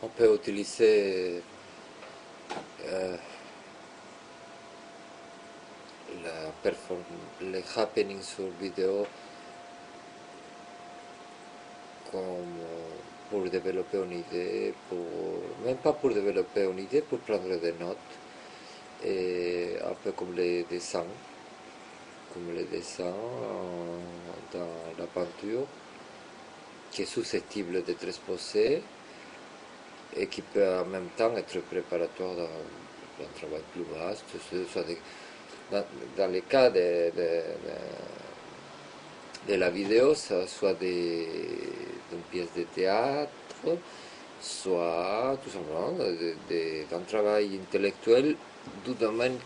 On peut utiliser les happenings sur vidéo comme pour développer une idée, même pas pour développer une idée, pour prendre des notes, et un peu comme les dessins dans la peinture, qui est susceptible d'être exposé et qui peut en même temps être préparatoire d'un travail plus vaste, soit dans le cas de la vidéo, soit d'une pièce de théâtre, soit tout simplement d'un travail intellectuel du domaine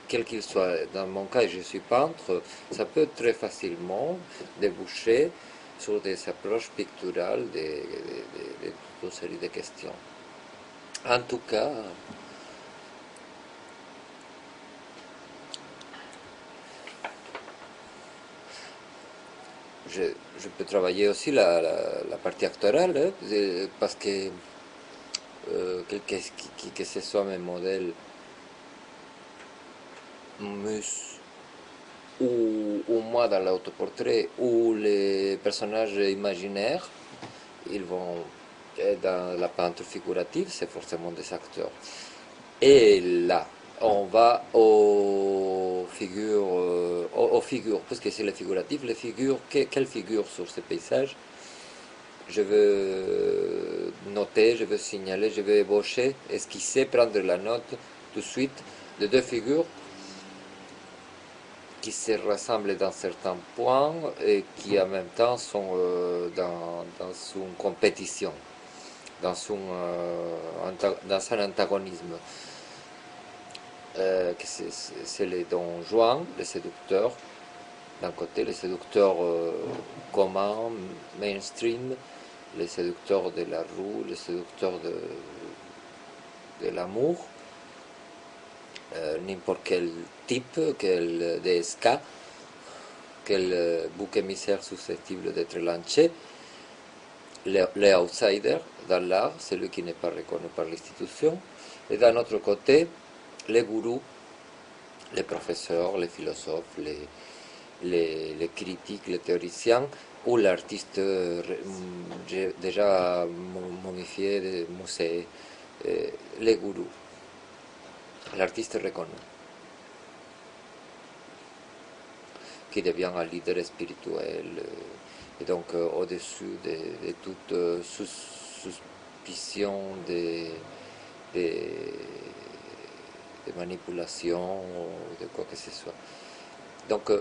quel qu'il soit. Dans mon cas, je suis peintre, ça peut très facilement déboucher sur des approches picturales de toute une série de questions. En tout cas, je peux travailler aussi la partie actorale, hein, parce que que ce soit mes modèles mus ou moi dans l'autoportrait ou les personnages imaginaires, ils vont dans la peinture figurative, c'est forcément des acteurs. Et là, on va aux figures, parce que c'est les figuratifs, les figures, quelles figures sur ces paysages je veux noter, je veux signaler, je veux ébaucher, esquisser, prendre la note tout de suite de deux figures qui se ressemblent dans certains points et qui en même temps sont dans une compétition, dans un antagonisme. C'est les Don Juan, les séducteurs, d'un côté, les séducteurs communs, mainstream, les séducteurs de la rue, les séducteurs de l'amour, n'importe quel type, quel DSK, quel bouc émissaire susceptible d'être lancé, les outsiders dans l'art, celui qui n'est pas reconnu par l'institution, et d'un autre côté, les gourous, les professeurs, les philosophes, les critiques, les théoriciens, ou l'artiste déjà momifié, musée, les gourous, l'artiste reconnu, qui devient un leader spirituel, et donc au-dessus de toute suspicion de, de manipulation ou de quoi que ce soit. Donc,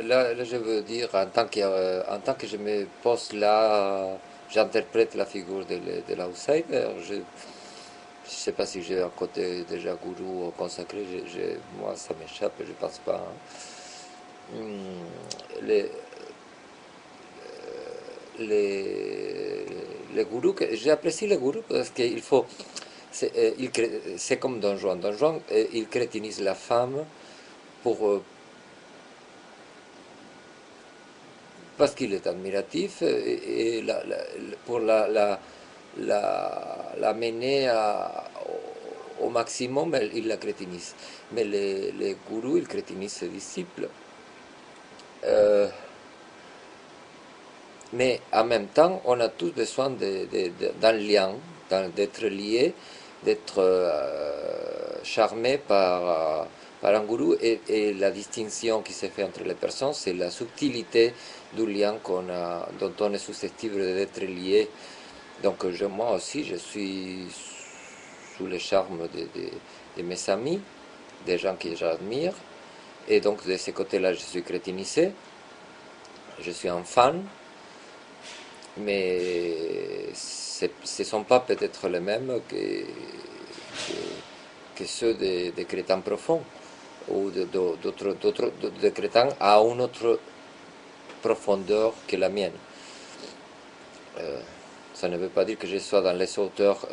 là, je veux dire, en tant que je me pose là, j'interprète la figure de l'outsider. Je ne sais pas si j'ai un côté déjà gourou ou consacré, moi ça m'échappe, je ne pense pas. Les, les, les gourous, j'apprécie les gourous parce qu'il faut. C'est comme Don Juan. Don Juan, il crétinise la femme pour, parce qu'il est admiratif et pour la mener au maximum, il la crétinise. Mais les gourous, ils crétinisent ses disciples. Euh, mais en même temps, on a tous besoin d'un lien, d'être lié, d'être charmé par un gourou. Et la distinction qui se fait entre les personnes, c'est la subtilité du lien dont on est susceptible d'être lié. Donc moi aussi, je suis sous le charme de mes amis, des gens que j'admire. Et donc de ce côté-là, je suis crétinisé, je suis un fan, mais ce ne sont pas peut-être les mêmes que ceux des crétins profonds ou de crétins à une autre profondeur que la mienne. Ça ne veut pas dire que je sois dans les hauteurs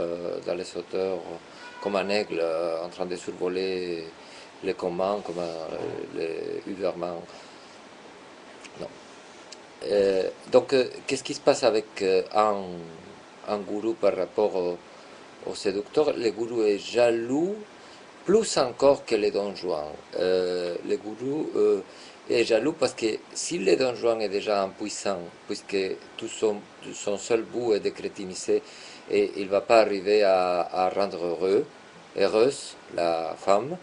comme un aigle en train de survoler les communs comme les Uberman. Donc, qu'est-ce qui se passe avec un gourou par rapport au séducteur? Le gourou est jaloux, plus encore que les Don Juan. Le gourou est jaloux parce que si le Don Juan est déjà impuissant, puisque son seul but est de crétiniser, et il ne va pas arriver à rendre heureuse la femme,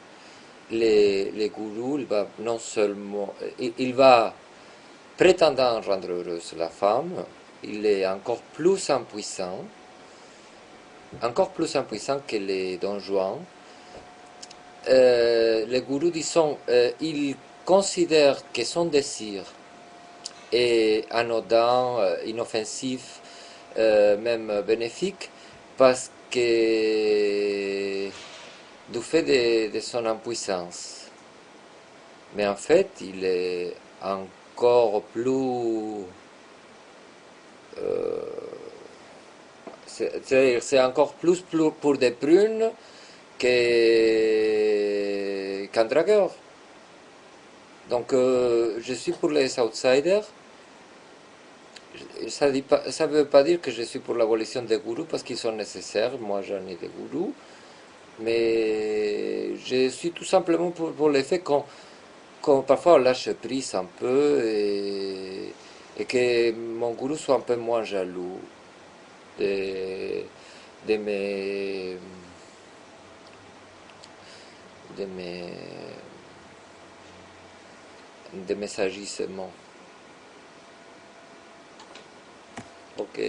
les gourous, il va non seulement, il va prétendant rendre heureuse la femme, il est encore plus impuissant que les Don Juan. Les gourous, disons, il considère que son désir est anodin, inoffensif, même bénéfique, parce que du fait de son impuissance. Mais en fait, il est encore plus... c'est encore plus pour des prunes qu'un dragueur. Donc, je suis pour les outsiders. Ça ne veut pas dire que je suis pour l'abolition des gourous parce qu'ils sont nécessaires. Moi, j'en ai des gourous. Mais je suis tout simplement pour le fait qu'on parfois on lâche prise un peu et que mon gourou soit un peu moins jaloux de, de mes, de mes, de mes agissements. Ok.